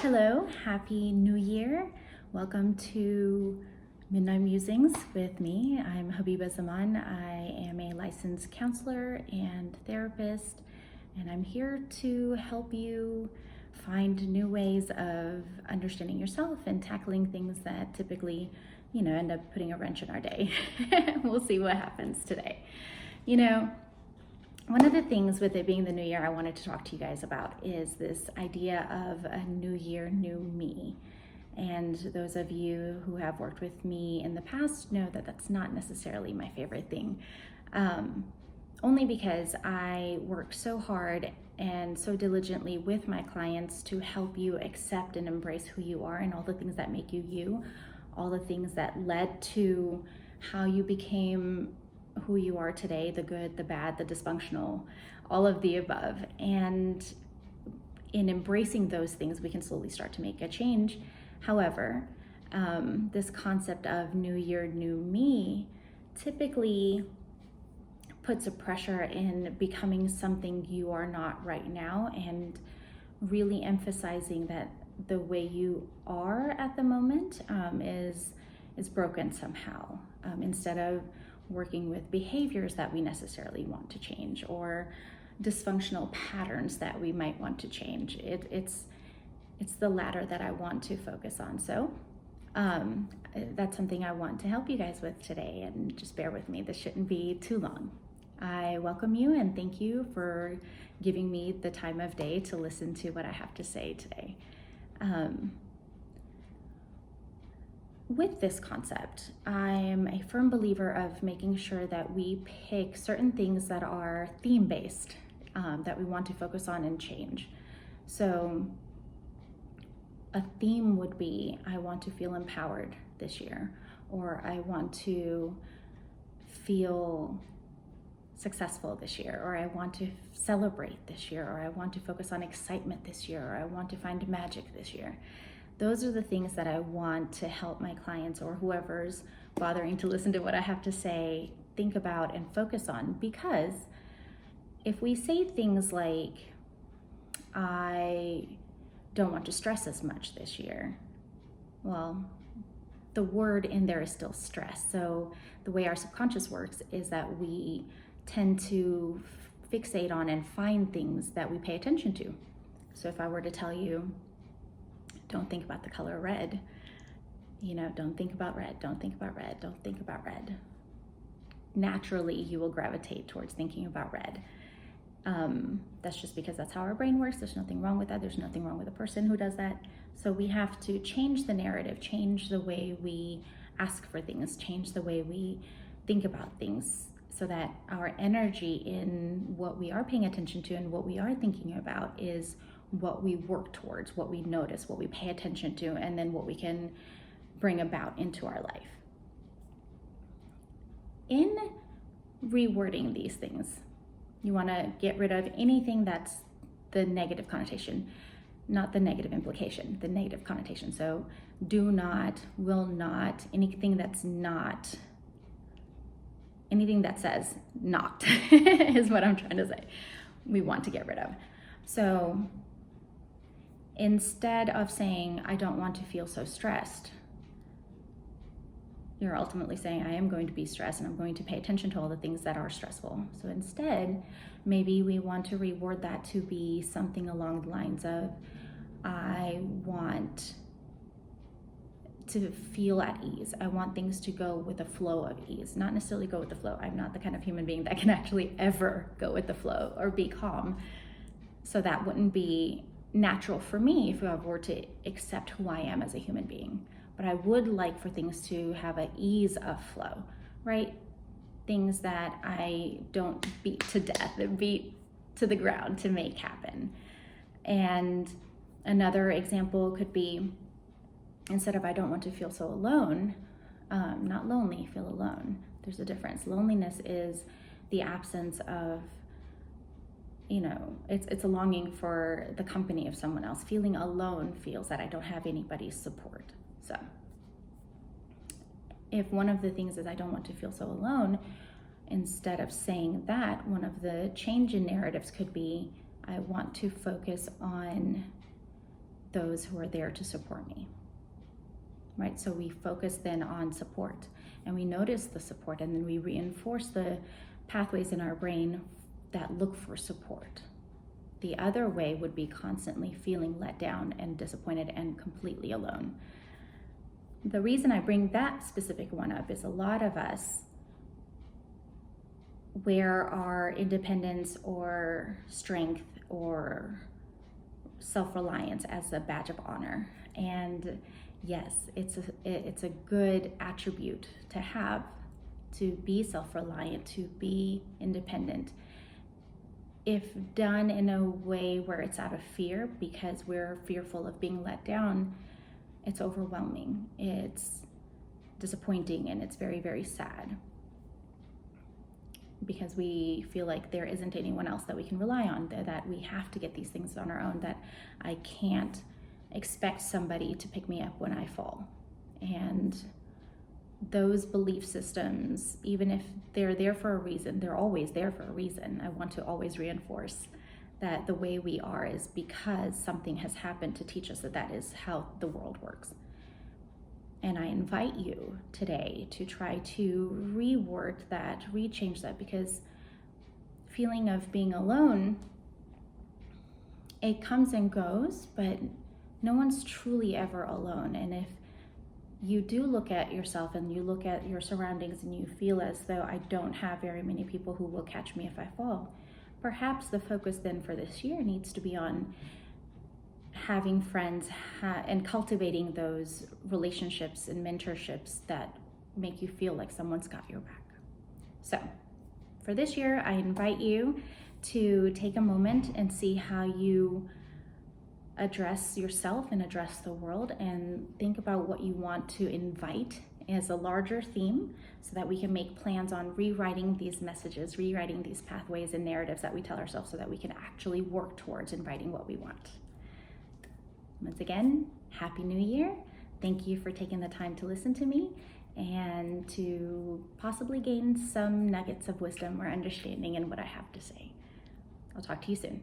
Hello, Happy New Year. Welcome to Midnight Musings with me. I'm Habiba Zaman. I am a licensed counselor and therapist, and I'm here to help you find new ways of understanding yourself and tackling things that typically, end up putting a wrench in our day. We'll see what happens today. One of the things with it being the new year I wanted to talk to you guys about is this idea of a new year, new me. And those of you who have worked with me in the past know that that's not necessarily my favorite thing. Only because I work so hard and so diligently with my clients to help you accept and embrace who you are and all the things that make you you, all the things that led to how you became who you are today, the good, the bad, the dysfunctional, all of the above. And in embracing those things, we can slowly start to make a change. However, this concept of new year, new me typically puts a pressure in becoming something you are not right now, and really emphasizing that the way you are at the moment is broken somehow, instead of working with behaviors that we necessarily want to change or dysfunctional patterns that we might want to change. It's the latter that I want to focus on. So that's something I want to help you guys with today, and just bear with me. This shouldn't be too long. I welcome you and thank you for giving me the time of day to listen to what I have to say today. With this concept, I'm a firm believer of making sure that we pick certain things that are theme-based, that we want to focus on and change. So a theme would be, I want to feel empowered this year, or I want to feel successful this year, or I want to celebrate this year, or I want to focus on excitement this year, or I want to find magic this year. Those are the things that I want to help my clients, or whoever's bothering to listen to what I have to say, think about and focus on. Because if we say things like, I don't want to stress as much this year, well, the word in there is still stress. So the way our subconscious works is that we tend to fixate on and find things that we pay attention to. So if I were to tell you, don't think about the color red, don't think about red, don't think about red, don't think about red. Naturally, you will gravitate towards thinking about red. That's just because that's how our brain works. There's nothing wrong with that. There's nothing wrong with a person who does that. So we have to change the narrative, change the way we ask for things, change the way we think about things, so that our energy in what we are paying attention to and what we are thinking about is what we work towards, what we notice, what we pay attention to, and then what we can bring about into our life. In rewording these things, you want to get rid of anything that's the negative connotation, not the negative implication, the negative connotation. So do not, will not, anything that's not, anything that says not is what I'm trying to say. We want to get rid of. So instead of saying, I don't want to feel so stressed, you're ultimately saying, I am going to be stressed and I'm going to pay attention to all the things that are stressful. So instead, maybe we want to reword that to be something along the lines of, I want to feel at ease. I want things to go with a flow of ease, not necessarily go with the flow. I'm not the kind of human being that can actually ever go with the flow or be calm. So that wouldn't be natural for me if I were to accept who I am as a human being. But I would like for things to have an ease of flow, right? Things that I don't beat to death, beat to the ground to make happen. And another example could be, instead of I don't want to feel so alone, not lonely, feel alone. There's a difference. Loneliness is the absence of, it's a longing for the company of someone else. Feeling alone feels that I don't have anybody's support. So if one of the things is I don't want to feel so alone, instead of saying that, one of the change in narratives could be, I want to focus on those who are there to support me, right? So we focus then on support, and we notice the support, and then we reinforce the pathways in our brain that look for support. The other way would be constantly feeling let down and disappointed and completely alone. The reason I bring that specific one up is a lot of us wear our independence or strength or self-reliance as a badge of honor. And yes, it's a good attribute to have, to be self-reliant, to be independent. If done in a way where it's out of fear, because we're fearful of being let down, it's overwhelming, it's disappointing, and it's very, very sad, because we feel like there isn't anyone else that we can rely on, that we have to get these things on our own, that I can't expect somebody to pick me up when I fall. And those belief systems, even if they're there for a reason, they're always there for a reason. I want to always reinforce that the way we are is because something has happened to teach us that that is how the world works. And I invite you today to try to reword that, rechange that, because feeling of being alone, it comes and goes, but no one's truly ever alone. And if you do look at yourself and you look at your surroundings and you feel as though I don't have very many people who will catch me if I fall, perhaps the focus then for this year needs to be on having friends and cultivating those relationships and mentorships that make you feel like someone's got your back. So for this year, I invite you to take a moment and see how you address yourself and address the world, and think about what you want to invite as a larger theme, so that we can make plans on rewriting these messages, rewriting these pathways and narratives that we tell ourselves, so that we can actually work towards inviting what we want. Once again, Happy New Year. Thank you for taking the time to listen to me and to possibly gain some nuggets of wisdom or understanding in what I have to say. I'll talk to you soon.